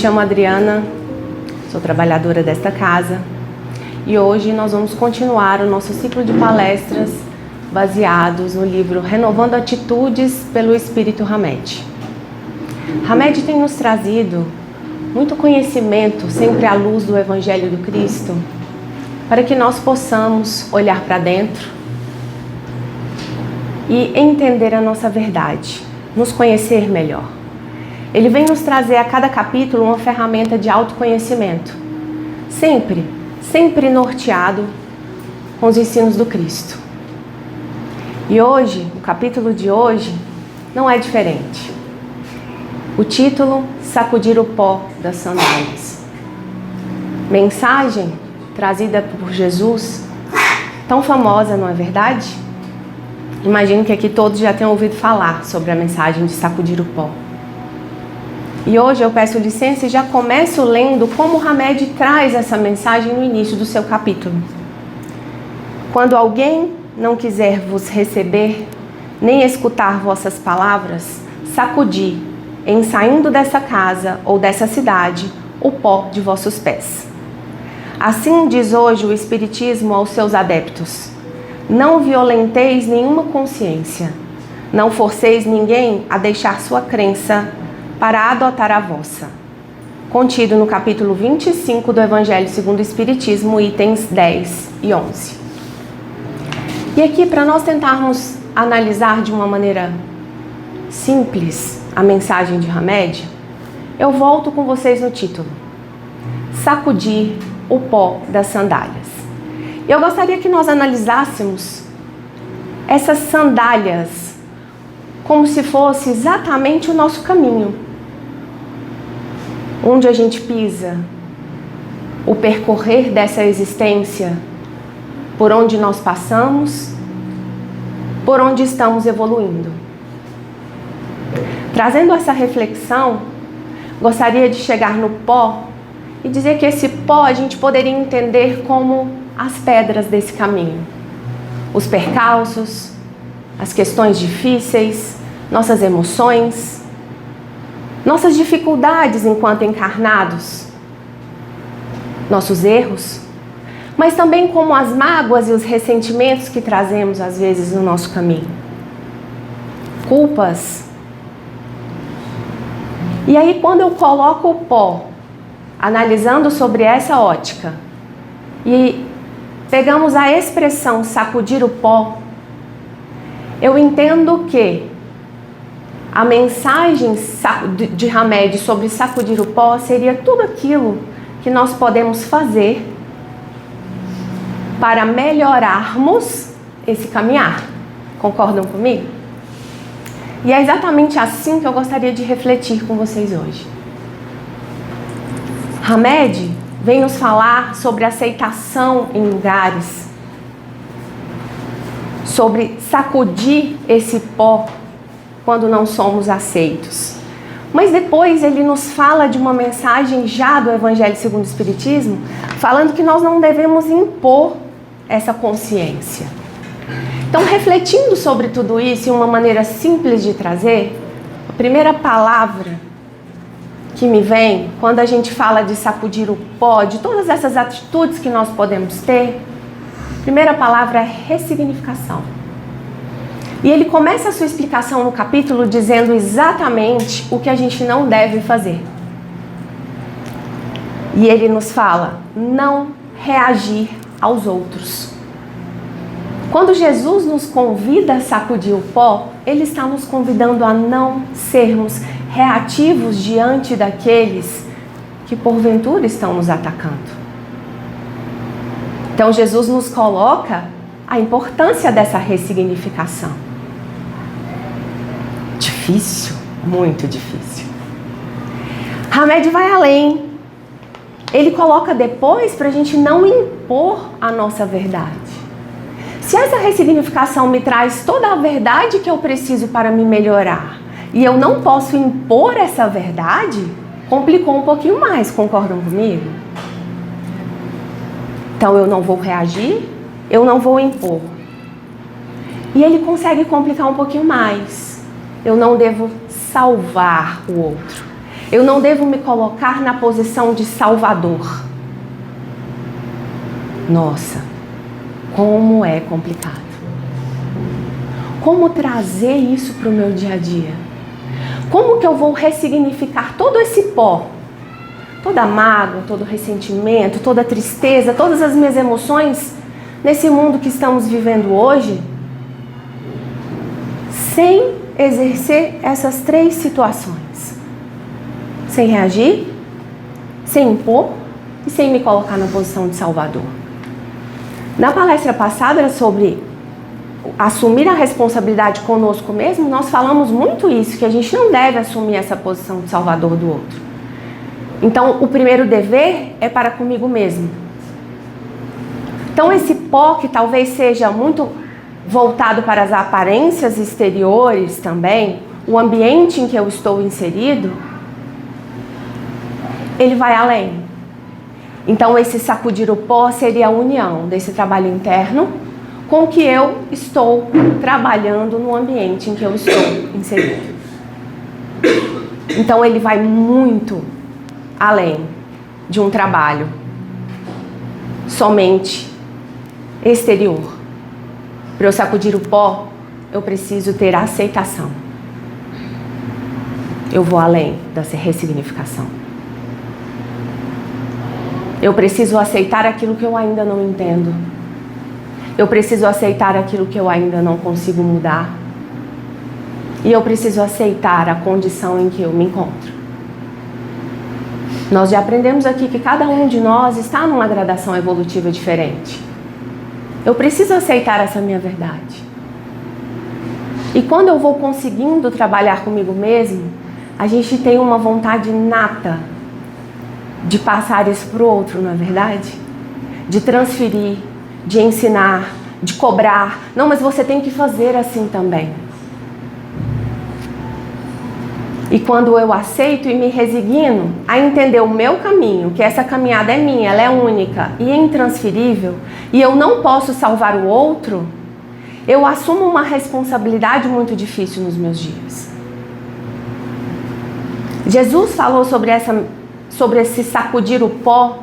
chamo Adriana, sou trabalhadora desta casa e hoje nós vamos continuar o nosso ciclo de palestras baseados no livro Renovando Atitudes pelo Espírito Hamed. Hamed tem nos trazido muito conhecimento, sempre à luz do Evangelho do Cristo, para que nós possamos olhar para dentro e entender a nossa verdade, nos conhecer melhor. Ele vem nos trazer a cada capítulo uma ferramenta de autoconhecimento, sempre norteado com os ensinos do Cristo. E hoje, o capítulo de hoje, não é diferente. O título, Sacudir o Pó das Sandálias. Mensagem trazida por Jesus, tão famosa, não é verdade? Imagino que aqui todos já tenham ouvido falar sobre a mensagem de sacudir o pó. E hoje eu peço licença e já começo lendo como Hamed traz essa mensagem no início do seu capítulo. Quando alguém não quiser vos receber, nem escutar vossas palavras, sacudi, em saindo dessa casa ou dessa cidade, o pó de vossos pés. Assim diz hoje o Espiritismo aos seus adeptos: não violenteis nenhuma consciência, não forceis ninguém a deixar sua crença para adotar a vossa. Contido no capítulo 25 do Evangelho segundo o Espiritismo, itens 10 e 11. E aqui, para nós tentarmos analisar de uma maneira simples a mensagem de Hamed, eu volto com vocês no título: Sacudir o pó das sandálias. Eu gostaria que nós analisássemos essas sandálias como se fosse exatamente o nosso caminho, onde a gente pisa, o percorrer dessa existência, por onde nós passamos, por onde estamos evoluindo. Trazendo essa reflexão, gostaria de chegar no pó e dizer que esse pó a gente poderia entender como as pedras desse caminho, os percalços, as questões difíceis, nossas emoções, nossas dificuldades enquanto encarnados, nossos erros, mas também como as mágoas e os ressentimentos que trazemos às vezes no nosso caminho, culpas. E aí, quando eu coloco o pó, analisando sobre essa ótica, e pegamos a expressão sacudir o pó, eu entendo que a mensagem de Hamed sobre sacudir o pó seria tudo aquilo que nós podemos fazer para melhorarmos esse caminhar. Concordam comigo? E é exatamente assim que eu gostaria de refletir com vocês hoje. Hamed vem nos falar sobre aceitação em lugares, sobre sacudir esse pó quando não somos aceitos. Mas depois ele nos fala de uma mensagem já do Evangelho segundo o Espiritismo, falando que nós não devemos impor essa consciência. Então, refletindo sobre tudo isso e uma maneira simples de trazer, a primeira palavra que me vem quando a gente fala de sacudir o pó, de todas essas atitudes que nós podemos ter, a primeira palavra é ressignificação. E ele começa a sua explicação no capítulo dizendo exatamente o que a gente não deve fazer. E ele nos fala: não reagir aos outros. Quando Jesus nos convida a sacudir o pó, ele está nos convidando a não sermos reativos diante daqueles que porventura estão nos atacando. Então Jesus nos coloca a importância dessa ressignificação. Difícil, muito difícil. Hamed vai além. Ele coloca depois para a gente não impor a nossa verdade. Se essa ressignificação me traz toda a verdade que eu preciso para me melhorar e eu não posso impor essa verdade, complicou um pouquinho mais, concordam comigo? Então eu não vou reagir, eu não vou impor. E ele consegue complicar um pouquinho mais. Eu não devo salvar o outro. Eu não devo me colocar na posição de salvador. Nossa, como é complicado. Como trazer isso para o meu dia a dia? Como que eu vou ressignificar todo esse pó? Toda a mágoa, todo o ressentimento, toda a tristeza, todas as minhas emoções nesse mundo que estamos vivendo hoje, sem exercer essas 3 situações. Sem reagir, sem impor e sem me colocar na posição de salvador. Na palestra passada era sobre assumir a responsabilidade conosco mesmo. Nós falamos muito isso, que a gente não deve assumir essa posição de salvador do outro. Então, o primeiro dever é para comigo mesmo. Então, esse pó que talvez seja muito voltado para as aparências exteriores também, o ambiente em que eu estou inserido, ele vai além. Então, esse sacudir o pó seria a união desse trabalho interno com o que eu estou trabalhando no ambiente em que eu estou inserido. Então, ele vai muito além de um trabalho somente exterior. Para eu sacudir o pó, eu preciso ter aceitação. Eu vou além dessa ressignificação. Eu preciso aceitar aquilo que eu ainda não entendo. Eu preciso aceitar aquilo que eu ainda não consigo mudar. E eu preciso aceitar a condição em que eu me encontro. Nós já aprendemos aqui que cada um de nós está numa gradação evolutiva diferente. Eu preciso aceitar essa minha verdade. E quando eu vou conseguindo trabalhar comigo mesmo, a gente tem uma vontade inata de passar isso para o outro, não é verdade? De transferir, de ensinar, de cobrar. Não, mas você tem que fazer assim também. E quando eu aceito e me resigno a entender o meu caminho, que essa caminhada é minha, ela é única e intransferível, e eu não posso salvar o outro, eu assumo uma responsabilidade muito difícil nos meus dias. Jesus falou sobre esse sacudir o pó,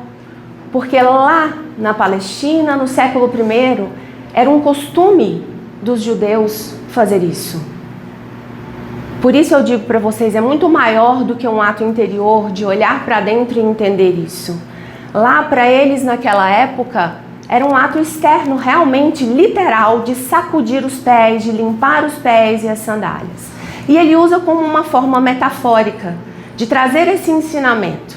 porque lá na Palestina, no século I, era um costume dos judeus fazer isso. Por isso eu digo para vocês, é muito maior do que um ato interior de olhar para dentro e entender isso. Lá para eles, naquela época, era um ato externo, realmente literal, de sacudir os pés, de limpar os pés e as sandálias. E ele usa como uma forma metafórica de trazer esse ensinamento.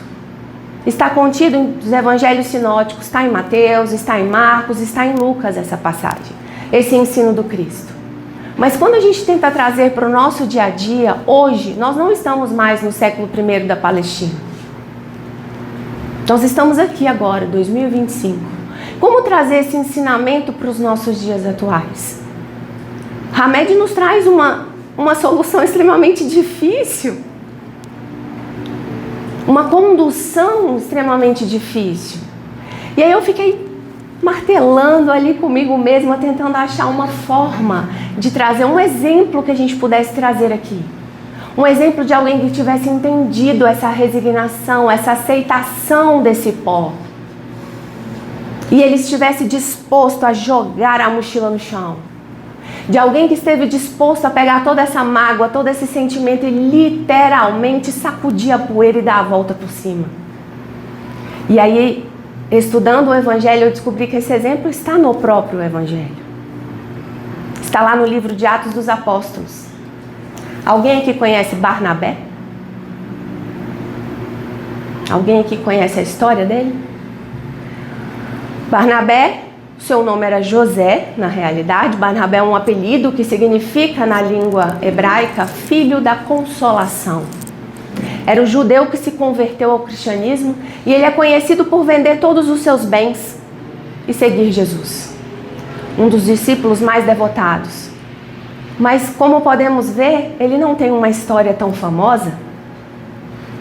Está contido nos evangelhos sinóticos, está em Mateus, está em Marcos, está em Lucas essa passagem, esse ensino do Cristo. Mas quando a gente tenta trazer para o nosso dia a dia, hoje, nós não estamos mais no século I da Palestina. Nós estamos aqui agora, 2025. Como trazer esse ensinamento para os nossos dias atuais? Hamed nos traz uma solução extremamente difícil. Uma condução extremamente difícil. E aí eu fiquei martelando ali comigo mesma, tentando achar uma forma de trazer um exemplo que a gente pudesse trazer aqui. Um exemplo de alguém que tivesse entendido essa resignação, essa aceitação desse pó. E ele estivesse disposto a jogar a mochila no chão. De alguém que esteve disposto a pegar toda essa mágoa, todo esse sentimento e literalmente sacudir a poeira e dar a volta por cima. E aí, estudando o Evangelho, eu descobri que esse exemplo está no próprio Evangelho. Está lá no livro de Atos dos Apóstolos. Alguém aqui conhece Barnabé? Alguém aqui conhece a história dele? Barnabé, seu nome era José, na realidade. Barnabé é um apelido que significa, na língua hebraica, filho da consolação. Era um judeu que se converteu ao cristianismo e ele é conhecido por vender todos os seus bens e seguir Jesus. Um dos discípulos mais devotados. Mas, como podemos ver, ele não tem uma história tão famosa.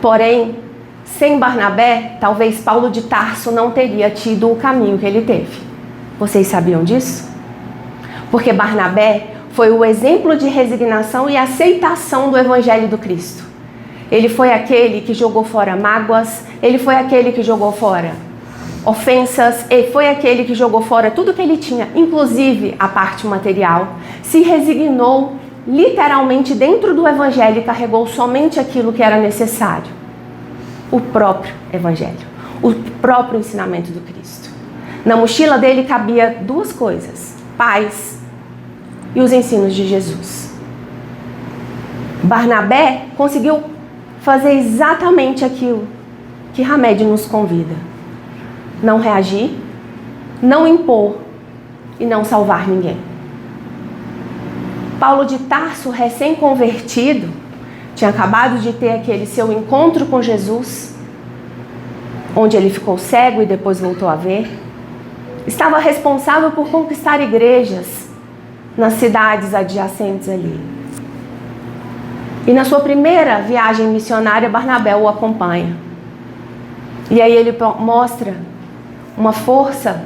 Porém, sem Barnabé, talvez Paulo de Tarso não teria tido o caminho que ele teve. Vocês sabiam disso? Porque Barnabé foi o exemplo de resignação e aceitação do Evangelho do Cristo. Ele foi aquele que jogou fora mágoas, ele foi aquele que jogou fora ofensas, ele foi aquele que jogou fora tudo que ele tinha, inclusive a parte material, se resignou literalmente dentro do Evangelho e carregou somente aquilo que era necessário. O próprio Evangelho, o próprio ensinamento do Cristo. Na mochila dele cabia duas coisas: paz e os ensinos de Jesus. Barnabé conseguiu fazer exatamente aquilo que Hamed nos convida: não reagir, não impor e não salvar ninguém. Paulo de Tarso, recém-convertido, tinha acabado de ter aquele seu encontro com Jesus, onde ele ficou cego e depois voltou a ver. Estava responsável por conquistar igrejas nas cidades adjacentes ali. E na sua primeira viagem missionária, Barnabé o acompanha. E aí ele mostra uma força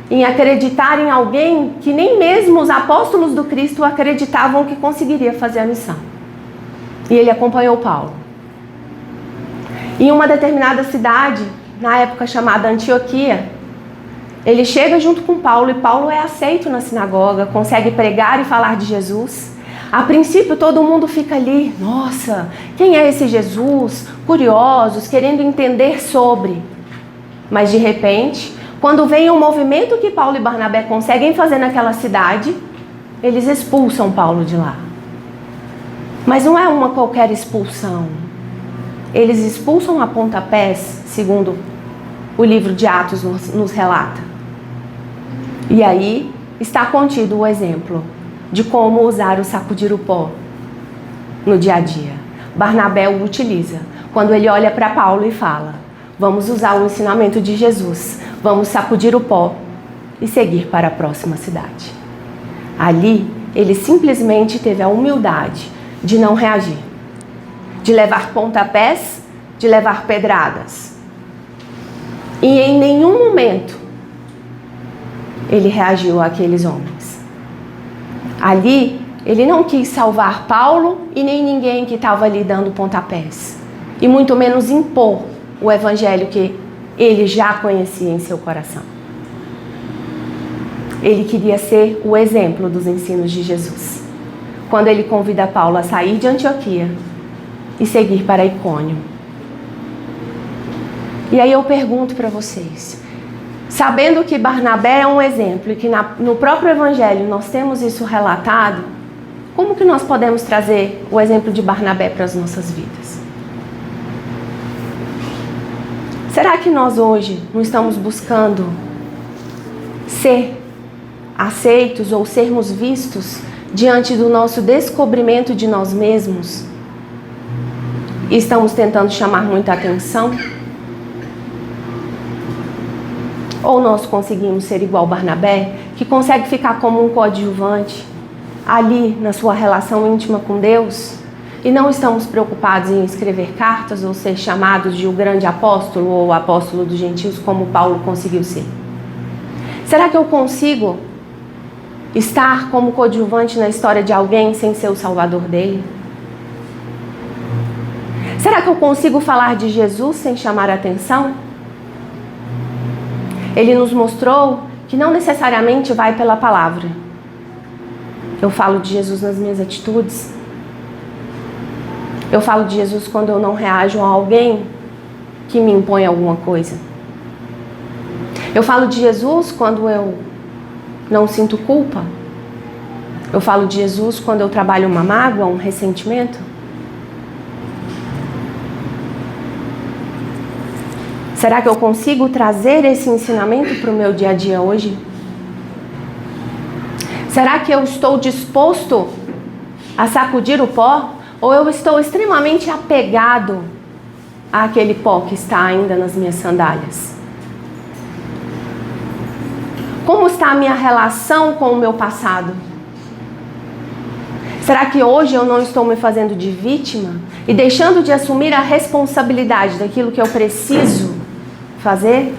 em acreditar em alguém que nem mesmo os apóstolos do Cristo acreditavam que conseguiria fazer a missão. E ele acompanhou Paulo. Em uma determinada cidade, na época chamada Antioquia, ele chega junto com Paulo e Paulo é aceito na sinagoga, consegue pregar e falar de Jesus. A princípio todo mundo fica ali: nossa, quem é esse Jesus? Curiosos, querendo entender sobre. Mas de repente, quando vem um movimento que Paulo e Barnabé conseguem fazer naquela cidade, eles expulsam Paulo de lá. Mas não é uma qualquer expulsão. Eles expulsam a pontapés, segundo o livro de Atos nos relata. E aí está contido o exemplo de como usar o sacudir o pó no dia a dia. Barnabé o utiliza quando ele olha para Paulo e fala: vamos usar o ensinamento de Jesus, vamos sacudir o pó e seguir para a próxima cidade. Ali, ele simplesmente teve a humildade de não reagir, de levar pontapés, de levar pedradas. E em nenhum momento ele reagiu àqueles homens. Ali, ele não quis salvar Paulo e nem ninguém que estava ali dando pontapés. E muito menos impor o evangelho que ele já conhecia em seu coração. Ele queria ser o exemplo dos ensinos de Jesus. Quando ele convida Paulo a sair de Antioquia e seguir para Icônio. E aí eu pergunto para vocês, sabendo que Barnabé é um exemplo e que no próprio Evangelho nós temos isso relatado, como que nós podemos trazer o exemplo de Barnabé para as nossas vidas? Será que nós hoje não estamos buscando ser aceitos ou sermos vistos diante do nosso descobrimento de nós mesmos? E estamos tentando chamar muita atenção? Ou nós conseguimos ser igual Barnabé, que consegue ficar como um coadjuvante ali na sua relação íntima com Deus, e não estamos preocupados em escrever cartas ou ser chamados de o grande apóstolo ou o apóstolo dos gentios, como Paulo conseguiu ser? Será que eu consigo estar como coadjuvante na história de alguém sem ser o salvador dele? Será que eu consigo falar de Jesus sem chamar a atenção? Ele nos mostrou que não necessariamente vai pela palavra. Eu falo de Jesus nas minhas atitudes. Eu falo de Jesus quando eu não reajo a alguém que me impõe alguma coisa. Eu falo de Jesus quando eu não sinto culpa. Eu falo de Jesus quando eu trabalho uma mágoa, um ressentimento. Será que eu consigo trazer esse ensinamento para o meu dia a dia hoje? Será que eu estou disposto a sacudir o pó? Ou eu estou extremamente apegado àquele pó que está ainda nas minhas sandálias? Como está a minha relação com o meu passado? Será que hoje eu não estou me fazendo de vítima e deixando de assumir a responsabilidade daquilo que eu preciso fazer?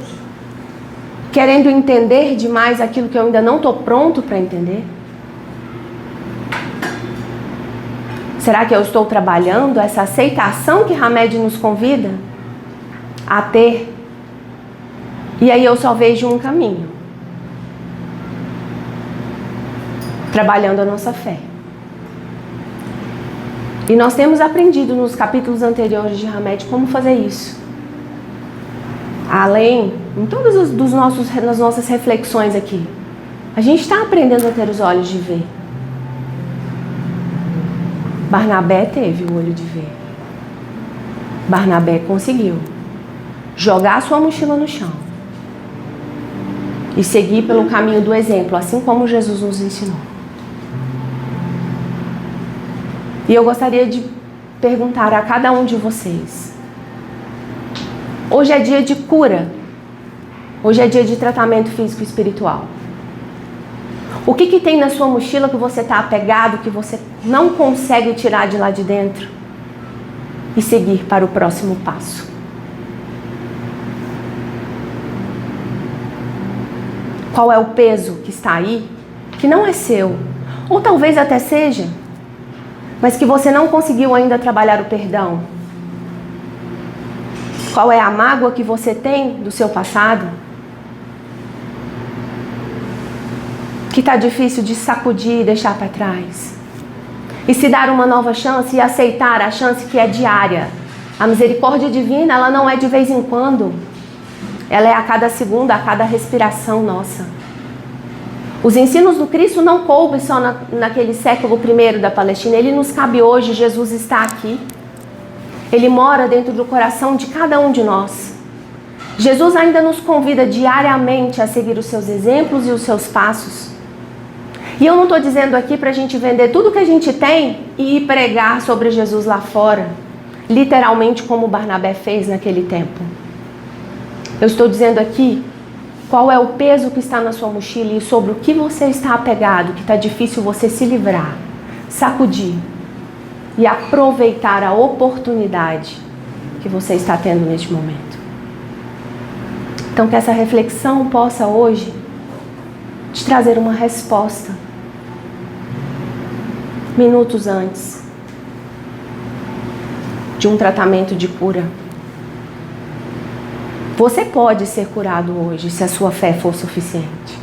Querendo entender demais aquilo que eu ainda não estou pronto para entender? Será que eu estou trabalhando essa aceitação que Hamed nos convida a ter? E aí eu só vejo um caminho. Trabalhando a nossa fé. E nós temos aprendido nos capítulos anteriores de Hamed como fazer isso. Além, em todas as nossas reflexões aqui, a gente está aprendendo a ter os olhos de ver. Barnabé teve o olho de ver. Barnabé conseguiu jogar a sua mochila no chão e seguir pelo caminho do exemplo, assim como Jesus nos ensinou. E eu gostaria de perguntar a cada um de vocês: hoje é dia de cura. Hoje é dia de tratamento físico e espiritual. O que tem na sua mochila que você está apegado, que você não consegue tirar de lá de dentro e seguir para o próximo passo? Qual é o peso que está aí, que não é seu, ou talvez até seja, mas que você não conseguiu ainda trabalhar o perdão? Qual é a mágoa que você tem do seu passado, que está difícil de sacudir e deixar para trás? E se dar uma nova chance e aceitar a chance que é diária. A misericórdia divina, ela não é de vez em quando. Ela é a cada segundo, a cada respiração nossa. Os ensinos do Cristo não coubem só naquele século I da Palestina. Ele nos cabe hoje. Jesus está aqui. Ele mora dentro do coração de cada um de nós. Jesus ainda nos convida diariamente a seguir os seus exemplos e os seus passos. E eu não estou dizendo aqui para a gente vender tudo que a gente tem e ir pregar sobre Jesus lá fora, literalmente como Barnabé fez naquele tempo. Eu estou dizendo aqui qual é o peso que está na sua mochila e sobre o que você está apegado, que está difícil você se livrar, sacudir e aproveitar a oportunidade que você está tendo neste momento. Então que essa reflexão possa hoje te trazer uma resposta minutos antes de um tratamento de cura. Você pode ser curado hoje se a sua fé for suficiente.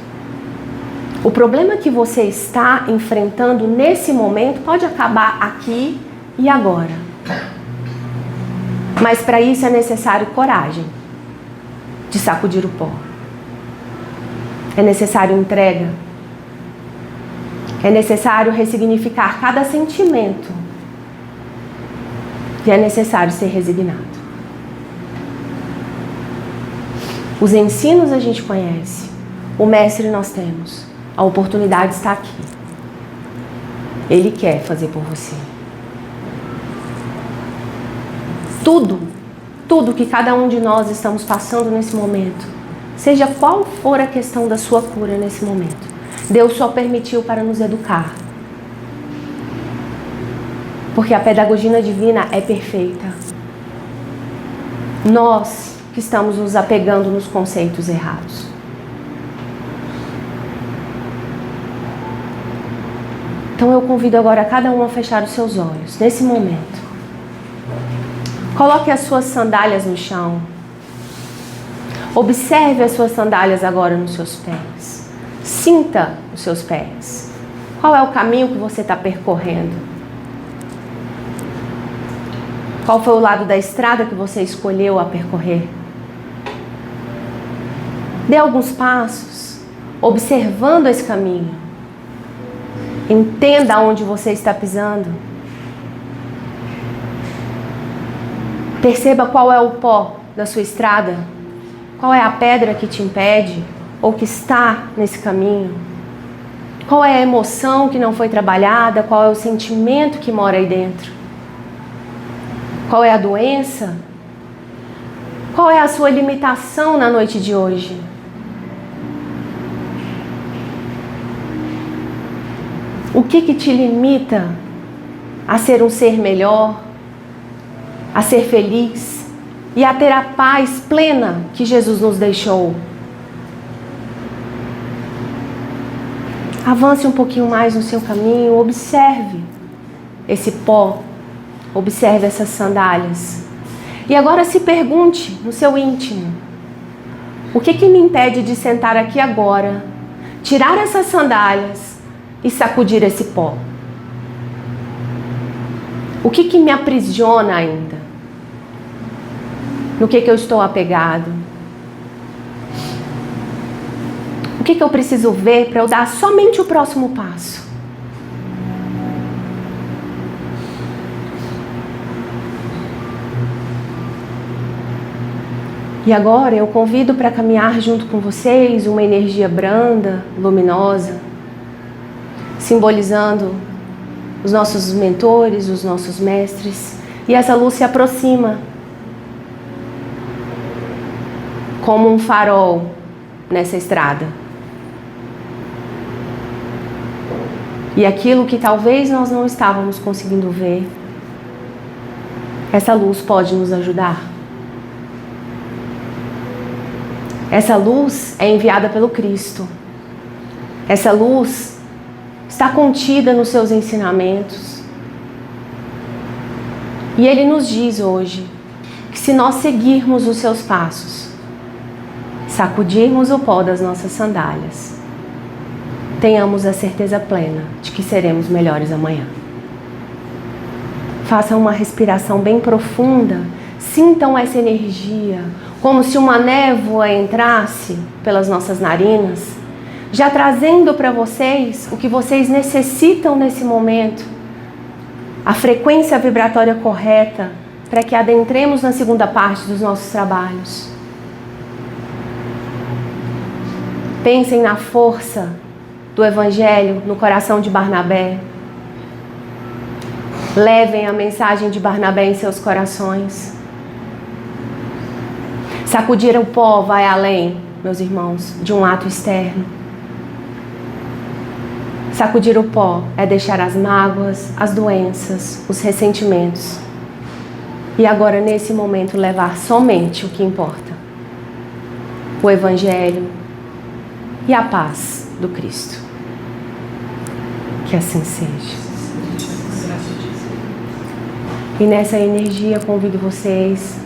O problema que você está enfrentando nesse momento pode acabar aqui e agora. Mas para isso é necessário coragem de sacudir o pó. É necessário entrega. É necessário ressignificar cada sentimento. E é necessário ser resignado. Os ensinos a gente conhece. O mestre nós temos. A oportunidade está aqui. Ele quer fazer por você. Tudo que cada um de nós estamos passando nesse momento, seja qual for a questão da sua cura nesse momento, Deus só permitiu para nos educar. Porque a pedagogia divina é perfeita. Nós que estamos nos apegando nos conceitos errados. Então eu convido agora cada um a fechar os seus olhos, nesse momento. Coloque as suas sandálias no chão. Observe as suas sandálias agora nos seus pés. Sinta os seus pés. Qual é o caminho que você está percorrendo? Qual foi o lado da estrada que você escolheu a percorrer? Dê alguns passos, observando esse caminho. Entenda onde você está pisando. Perceba qual é o pó da sua estrada. Qual é a pedra que te impede ou que está nesse caminho? Qual é a emoção que não foi trabalhada? Qual é o sentimento que mora aí dentro? Qual é a doença? Qual é a sua limitação na noite de hoje? O que te limita a ser um ser melhor, a ser feliz e a ter a paz plena que Jesus nos deixou? Avance um pouquinho mais no seu caminho, observe esse pó, observe essas sandálias. E agora se pergunte no seu íntimo: o que me impede de sentar aqui agora, tirar essas sandálias e sacudir esse pó? O que me aprisiona ainda? No que eu estou apegado? O que eu preciso ver para eu dar somente o próximo passo? E agora eu convido para caminhar junto com vocês uma energia branda, luminosa, simbolizando os nossos mentores, os nossos mestres. E essa luz se aproxima como um farol nessa estrada. E aquilo que talvez nós não estávamos conseguindo ver, essa luz pode nos ajudar. Essa luz é enviada pelo Cristo. Essa luz está contida nos seus ensinamentos. E Ele nos diz hoje que se nós seguirmos os seus passos, sacudirmos o pó das nossas sandálias, tenhamos a certeza plena de que seremos melhores amanhã. Façam uma respiração bem profunda, sintam essa energia, como se uma névoa entrasse pelas nossas narinas, já trazendo para vocês o que vocês necessitam nesse momento, a frequência vibratória correta para que adentremos na segunda parte dos nossos trabalhos. Pensem na força do Evangelho no coração de Barnabé. Levem a mensagem de Barnabé em seus corações. Sacudir o pó vai além, meus irmãos, de um ato externo. Sacudir o pó é deixar as mágoas, as doenças, os ressentimentos. E agora, nesse momento, levar somente o que importa: o Evangelho e a paz do Cristo. Que assim seja. E nessa energia, convido vocês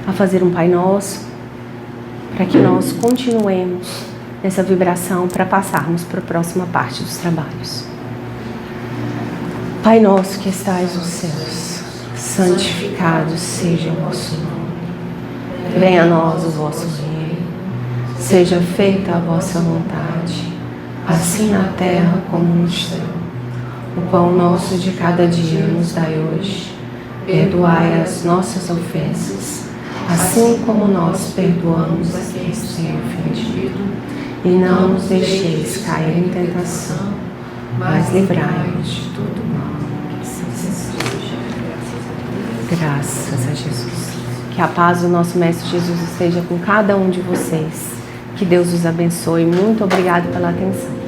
a fazer um Pai Nosso, para que nós continuemos nessa vibração para passarmos para a próxima parte dos trabalhos. Pai nosso que estais nos céus, santificado seja o vosso nome. Venha a nós o vosso reino. Seja feita a vossa vontade, assim na terra como no céu. O pão nosso de cada dia nos dai hoje. Perdoai as nossas ofensas, assim como nós perdoamos a quem nos tem ofendido. E não nos deixeis cair em tentação, mas livrai-nos de todo mal. Graças a Jesus. Que a paz do nosso Mestre Jesus esteja com cada um de vocês. Que Deus os abençoe. Muito obrigado pela atenção.